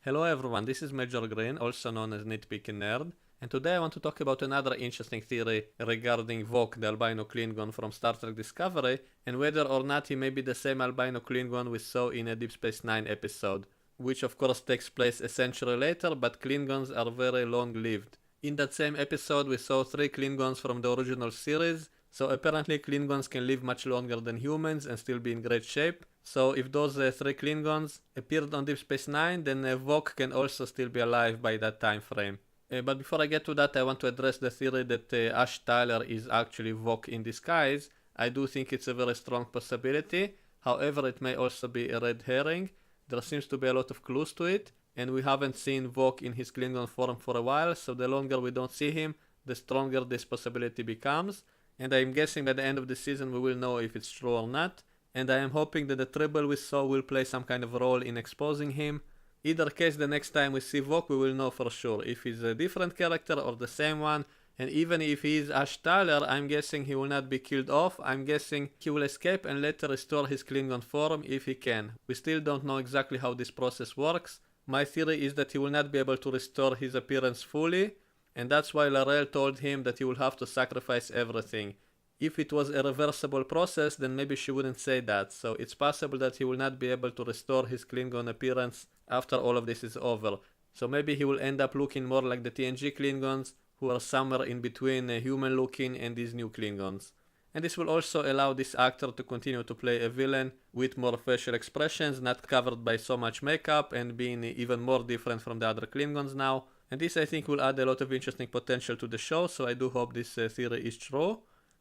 Hello everyone, this is Major Green, also known as Nitpicking Nerd, and today I want to talk about another interesting theory regarding Vok, the Albino Klingon from Star Trek Discovery, and whether or not he may be the same Albino Klingon we saw in a Deep Space Nine episode, which of course takes place a century later, but Klingons are very long-lived. In that same episode we saw 3 Klingons from the original series, so apparently Klingons can live much longer than humans and still be in great shape. So if those 3 Klingons appeared on Deep Space Nine, then Vok can also still be alive by that time frame. But before I get to that, I want to address the theory that Ash Tyler is actually Vok in disguise. I do think it's a very strong possibility. However, it may also be a red herring. There seems to be a lot of clues to it, and we haven't seen Vok in his Klingon form for a while, so the longer we don't see him, the stronger this possibility becomes. And I'm guessing by the end of the season we will know if it's true or not, and I am hoping that the Tribble we saw will play some kind of role in exposing him. Either case, the next time we see Vok we will know for sure if he's a different character or the same one, and even if he is Ash Tyler, I'm guessing he will not be killed off. I'm guessing he will escape and later restore his Klingon form if he can. We still don't know exactly how this process works. My theory is that he will not be able to restore his appearance fully, and that's why L'Rell told him that he will have to sacrifice everything. If it was a reversible process, then maybe she wouldn't say that, so it's possible that he will not be able to restore his Klingon appearance after all of this is over. So maybe he will end up looking more like the TNG Klingons, who are somewhere in between human looking and these new Klingons. And this will also allow this actor to continue to play a villain with more facial expressions, not covered by so much makeup, and being even more different from the other Klingons now. And this I think will add a lot of interesting potential to the show, so I do hope this theory is true.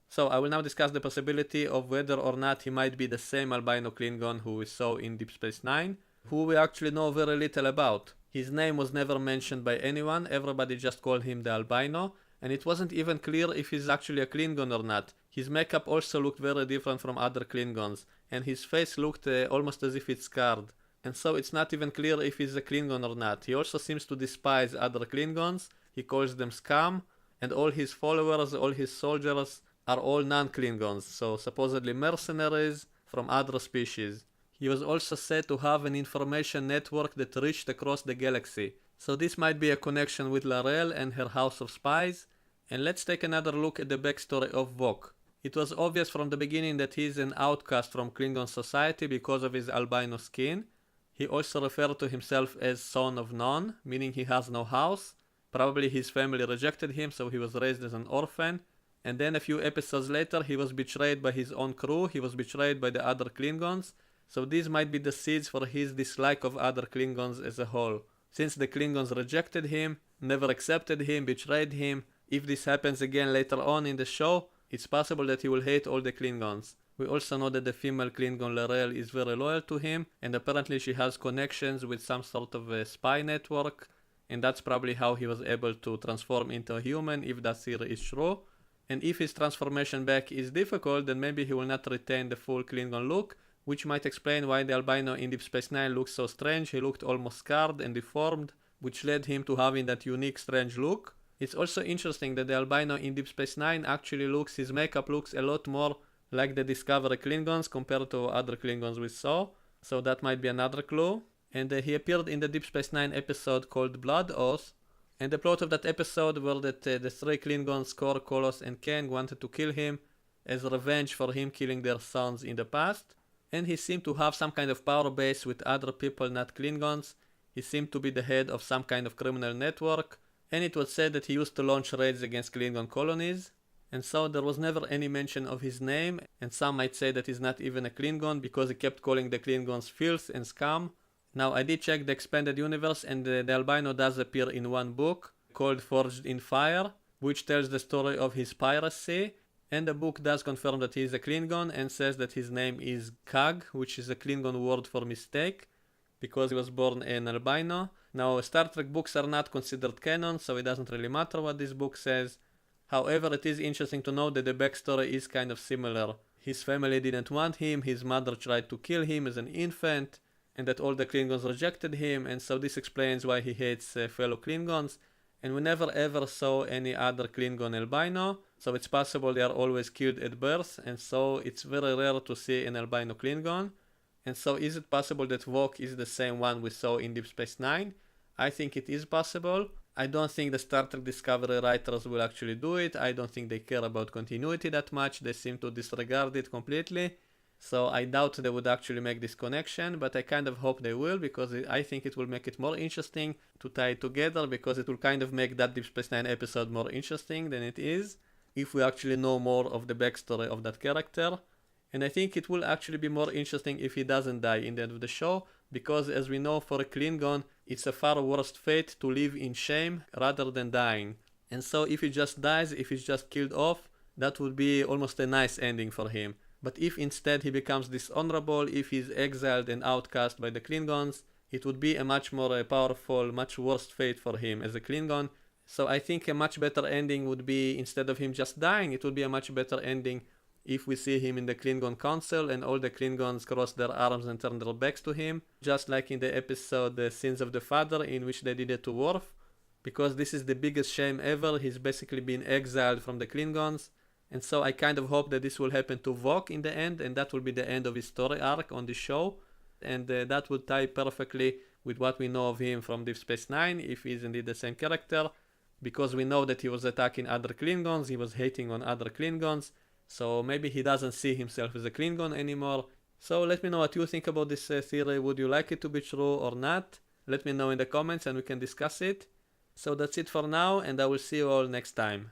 So I will now discuss the possibility of whether or not he might be the same Albino Klingon who we saw in Deep Space Nine, who we actually know very little about. His name was never mentioned by anyone, everybody just called him the Albino, and it wasn't even clear if he's actually a Klingon or not. His makeup also looked very different from other Klingons, and his face looked almost as if it's scarred. And so it's not even clear if he's a Klingon or not. He also seems to despise other Klingons, he calls them scum, and all his followers, all his soldiers are all non-Klingons, so supposedly mercenaries from other species. He was also said to have an information network that reached across the galaxy, so this might be a connection with L'Rell and her House of Spies. And let's take another look at the backstory of Vok. It was obvious from the beginning that he is an outcast from Klingon society because of his albino skin. He also referred to himself as son of none, meaning he has no house. Probably his family rejected him, so he was raised as an orphan. And then a few episodes later he was betrayed by his own crew, he was betrayed by the other Klingons. So these might be the seeds for his dislike of other Klingons as a whole. Since the Klingons rejected him, never accepted him, betrayed him, if this happens again later on in the show, it's possible that he will hate all the Klingons. We also know that the female Klingon L'Rell is very loyal to him, and apparently she has connections with some sort of a spy network, and that's probably how he was able to transform into a human, if that theory is true. And if his transformation back is difficult, then maybe he will not retain the full Klingon look, which might explain why the albino in Deep Space Nine looks so strange. He looked almost scarred and deformed, which led him to having that unique strange look. It's also interesting that the albino in Deep Space Nine actually his makeup looks a lot more like the Discovery Klingons compared to other Klingons we saw, so that might be another clue. And he appeared in the Deep Space Nine episode called Blood Oath, and the plot of that episode were that the 3 Klingons, Kor, Kolos and Kang, wanted to kill him as revenge for him killing their sons in the past, and he seemed to have some kind of power base with other people not Klingons. He seemed to be the head of some kind of criminal network, and it was said that he used to launch raids against Klingon colonies, and so there was never any mention of his name, and some might say that he's not even a Klingon because he kept calling the Klingons filth and scum. Now I did check the expanded universe, and the albino does appear in one book called Forged in Fire, which tells the story of his piracy, and the book does confirm that he is a Klingon and says that his name is Kag, which is a Klingon word for mistake, because he was born an albino. Now Star Trek books are not considered canon, so it doesn't really matter what this book says. However, it is interesting to know that the backstory is kind of similar. His family didn't want him, his mother tried to kill him as an infant, and that all the Klingons rejected him, and so this explains why he hates fellow Klingons. And we never ever saw any other Klingon albino, so it's possible they are always killed at birth, and so it's very rare to see an albino Klingon. And so is it possible that Vok is the same one we saw in Deep Space Nine? I think it is possible. I don't think the Star Trek Discovery writers will actually do it. I don't think they care about continuity that much. They seem to disregard it completely. So I doubt they would actually make this connection, but I kind of hope they will, because I think it will make it more interesting to tie it together, because it will kind of make that Deep Space Nine episode more interesting than it is, if we actually know more of the backstory of that character. And I think it will actually be more interesting if he doesn't die in the end of the show, because as we know, for a Klingon, it's a far worse fate to live in shame rather than dying. And so if he just dies, if he's just killed off, that would be almost a nice ending for him. But if instead he becomes dishonorable, if he's exiled and outcast by the Klingons, it would be a much more powerful, much worse fate for him as a Klingon. So I think a much better ending would be, instead of him just dying, it would be a much better ending if we see him in the Klingon Council and all the Klingons cross their arms and turn their backs to him, just like in the episode The Sins of the Father, in which they did it to Worf, because this is the biggest shame ever. He's basically been exiled from the Klingons, and so I kind of hope that this will happen to Vok in the end, and that will be the end of his story arc on the show, and that would tie perfectly with what we know of him from Deep Space Nine, if he's indeed the same character, because we know that he was attacking other Klingons, he was hating on other Klingons, so maybe he doesn't see himself as a Klingon anymore. So let me know what you think about this theory. Would you like it to be true or not? Let me know in the comments and we can discuss it. So that's it for now, and I will see you all next time.